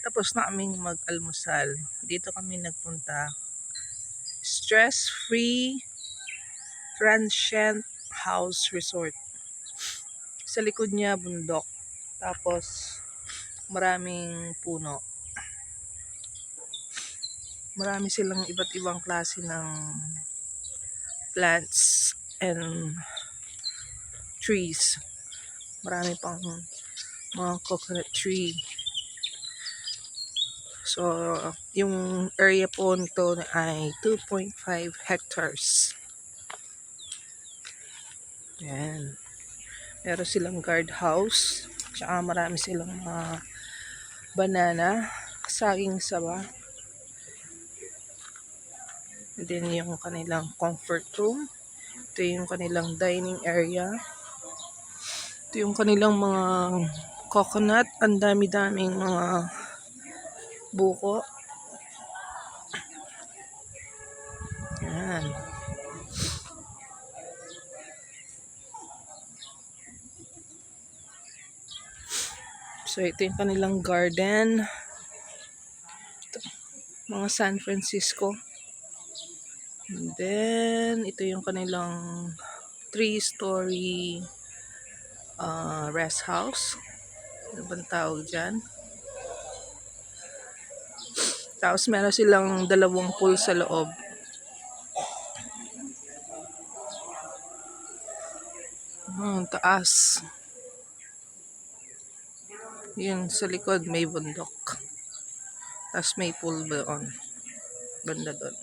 Tapos na kaming mag-almusal. Dito kami nagpunta. Stress-free transient house resort. Sa likod niya bundok. Tapos maraming puno. Marami silang iba't ibang klase ng plants and trees. Marami pang mga coconut tree. So, yung area po nito ay 2.5 hectares. Yan. Meron silang guardhouse. Tsaka marami silang mga banana, saging saba. And then yung kanilang comfort room. Ito yung kanilang dining area. Ito yung kanilang mga coconut. Ang dami-daming mga buko. Yan. So, ito yung kanilang garden. Ito, mga San Francisco. And then, ito yung kanilang 3-story rest house. Ano bang tawag dyan? Tapos meron silang 2 pool sa loob. Taas. Yun, sa likod may bundok. Tapos may pool doon. Banda doon.